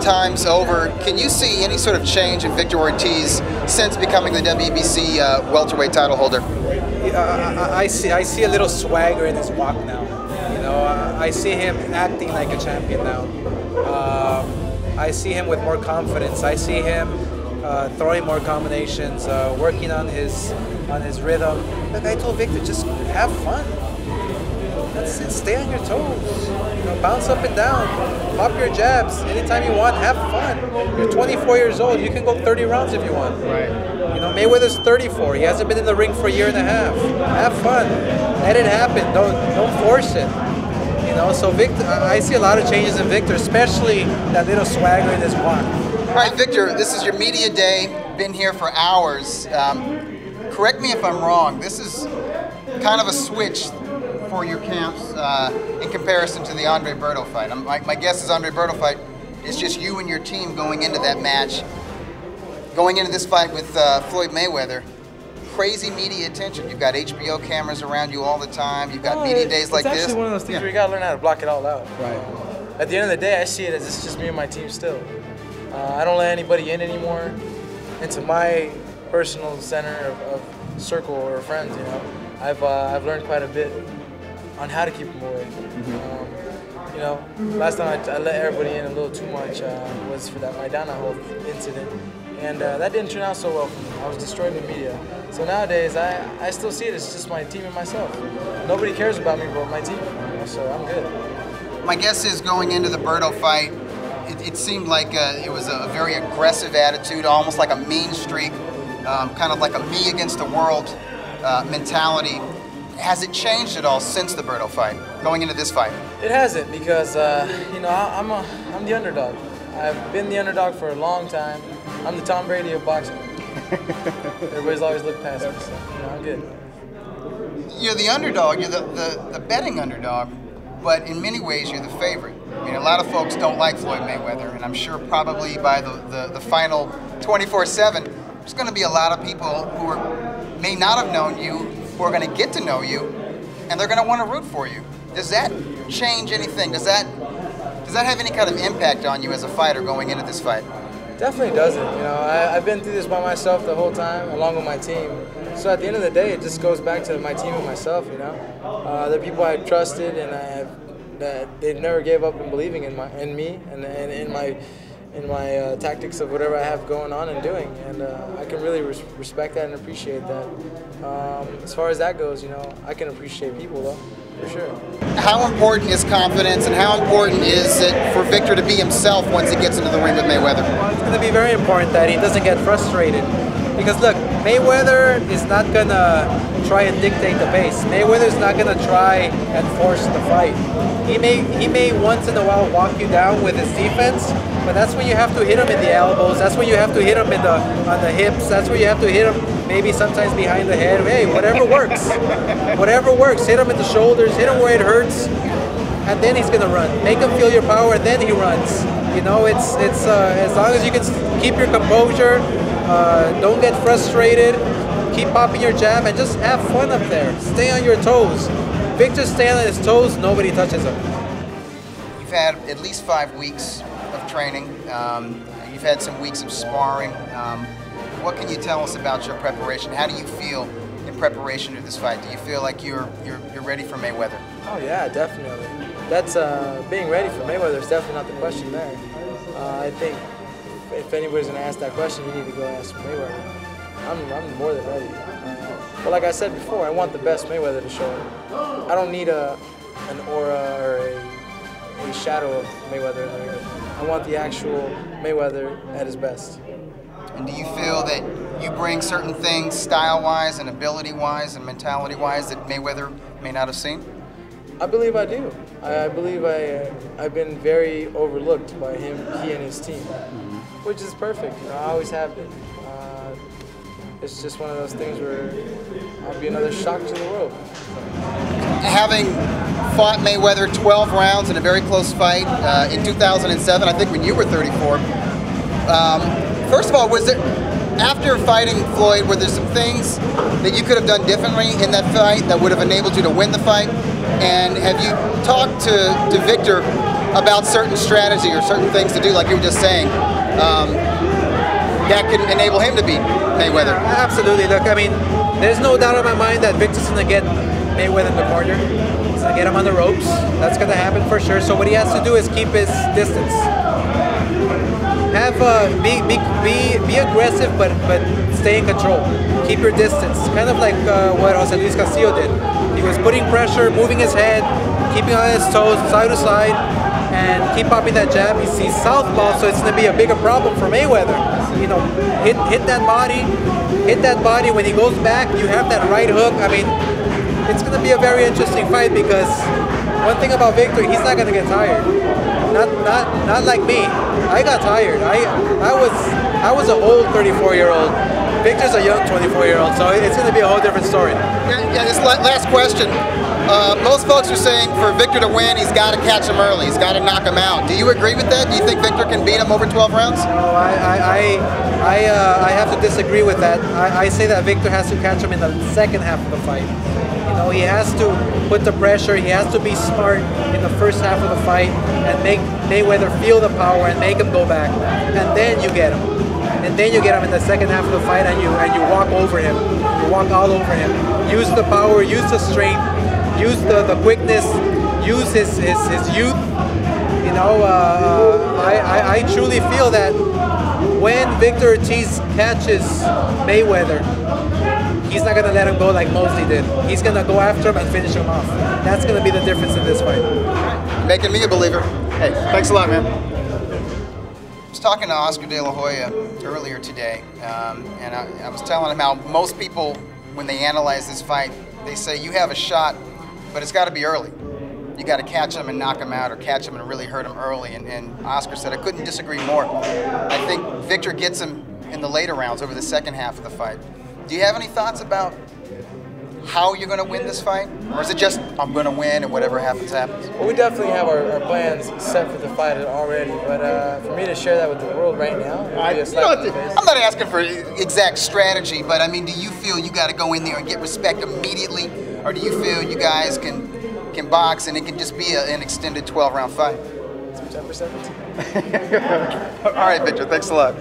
times over. Can you see any sort of change in Victor Ortiz since becoming the WBC welterweight title holder? I see a little swagger in his walk now. You know, I see him acting like a champion now. I see him with more confidence. I see him throwing more combinations, working on his rhythm. Like I told Victor, just have fun. That's it. Stay on your toes. You know, bounce up and down. Pop your jabs anytime you want. Have fun. You're 24 years old. You can go 30 rounds if you want. Right. You know, Mayweather's 34. He hasn't been in the ring for a year and a half. Have fun. Let it happen. Don't force it. You know, so Victor, I see a lot of changes in Victor, especially that little swagger in his walk. All right, Victor, this is your media day. Been here for hours. Correct me if I'm wrong. This is kind of a switch for your camps in comparison to the Andre Berto fight. My guess is Andre Berto fight is just you and your team going into that match. Going into this fight with Floyd Mayweather, crazy media attention. You've got HBO cameras around you all the time. You've got media days like this. It's actually one of those things where you gotta learn how to block it all out. Right. At the end of the day, I see it as it's just me and my team still. I don't let anybody in anymore into my personal center of circle or friends. You know, I've learned quite a bit on how to keep them away. You know, last time I let everybody in a little too much was for that Maidana whole incident, and that didn't turn out so well for me. I was destroyed in the media. So nowadays, I still see it as just my team and myself. Nobody cares about me but my team, you know, so I'm good. My guess is going into the Berto fight, it seemed like it was a very aggressive attitude, almost like a mean streak, kind of like a me against the world mentality. Has it changed at all since the Berto fight, going into this fight? It hasn't, because you know, I'm the underdog. I've been the underdog for a long time. I'm the Tom Brady of boxing. Everybody's always looked past me, so you know, I'm good. You're the underdog. You're the betting underdog, but in many ways you're the favorite. I mean, a lot of folks don't like Floyd Mayweather, and I'm sure probably by the final 24/7, there's going to be a lot of people who may not have known you, who are going to get to know you, and they're going to want to root for you. Does that change anything? Does that have any kind of impact on you as a fighter going into this fight? Definitely doesn't. You know, I've been through this by myself the whole time, along with my team. So at the end of the day, it just goes back to my team and myself. You know, the people I trusted, and that they never gave up in believing in me and in my tactics of whatever I have going on and doing, and I can really respect that and appreciate that. As far as that goes, you know, I can appreciate people though, for sure. How important is confidence, and how important is it for Victor to be himself once he gets into the ring with Mayweather? Well, it's going to be very important that he doesn't get frustrated, because look, Mayweather is not going to try and dictate the pace. Mayweather's not going to try and force the fight. He may once in a while walk you down with his defense, but that's when you have to hit him in the elbows. That's when you have to hit him on the hips. That's where you have to hit him maybe sometimes behind the head. Hey, whatever works. Whatever works. Hit him in the shoulders. Hit him where it hurts, and then he's gonna run. Make him feel your power, and then he runs. You know, it's as long as you can keep your composure, don't get frustrated, keep popping your jab, and just have fun up there. Stay on your toes. Victor's staying on his toes. Nobody touches him. You've had at least 5 weeks of training. You've had some weeks of sparring. What can you tell us about your preparation? How do you feel in preparation to this fight? Do you feel like you're ready for Mayweather? Oh yeah, definitely. That's being ready for Mayweather is definitely not the question there. I think if anybody's gonna ask that question, you need to go ask Mayweather. I'm more than ready. But like I said before, I want the best Mayweather to show up. I don't need an aura or a shadow of Mayweather in the ring. I want the actual Mayweather at his best. And do you feel that you bring certain things style-wise and ability-wise and mentality-wise that Mayweather may not have seen? I believe I do. I believe I've been very overlooked by he and his team, which is perfect. You know, I always have been. It's just one of those things where I'll be another shock to the world. Having fought Mayweather 12 rounds in a very close fight in 2007, I think when you were 34, first of all, was there, after fighting Floyd, were there some things that you could have done differently in that fight that would have enabled you to win the fight? And have you talked to Victor about certain strategy or certain things to do, like you were just saying, that can enable him to beat Mayweather? Absolutely. Look, I mean, there's no doubt in my mind that Victor's going to get Mayweather in the corner. He's going to get him on the ropes. That's going to happen for sure. So what he has to do is keep his distance. Be aggressive, but stay in control. Keep your distance. Kind of like what Jose Luis Castillo did. He was putting pressure, moving his head, keeping on his toes, side to side, and keep popping that jab. He's southpaw, so it's going to be a bigger problem for Mayweather. You know, hit that body. When he goes back, you have that right hook. I mean, it's going to be a very interesting fight because one thing about Victor, he's not going to get tired. Not like me. I got tired. I was an old 34-year-old. Victor's a young 24-year-old, so it's going to be a whole different story. Yeah, this last question. Most folks are saying for Victor to win, he's got to catch him early. He's got to knock him out. Do you agree with that? Do you think Victor can beat him over 12 rounds? No, I have to disagree with that. I say that Victor has to catch him in the second half of the fight. You know, he has to put the pressure. He has to be smart in the first half of the fight and make Mayweather feel the power and make him go back. And then you get him. And then you get him in the second half of the fight and you walk over him. You walk all over him. Use the power, use the strength, use the quickness, use his youth. You know, I truly feel that when Victor Ortiz catches Mayweather, he's not going to let him go like Mosley did. He's going to go after him and finish him off. That's going to be the difference in this fight. Making me a believer. Hey, thanks a lot, man. I was talking to Oscar De La Hoya earlier today, and I was telling him how most people, when they analyze this fight, they say you have a shot, but it's got to be early. You got to catch him and knock him out, or catch him and really hurt him early. And Oscar said, I couldn't disagree more. I think Victor gets him in the later rounds over the second half of the fight. Do you have any thoughts about how you're going to win this fight? Or is it just, I'm going to win and whatever happens, happens? Well, we definitely have our plans set for the fight already, but for me to share that with the world right now, it would be a slap in the face. I'm not asking for exact strategy, but I mean, do you feel you got to go in there and get respect immediately? Or do you feel you guys can box and it can just be an extended 12-round fight? 10%. All right, Victor, thanks a lot.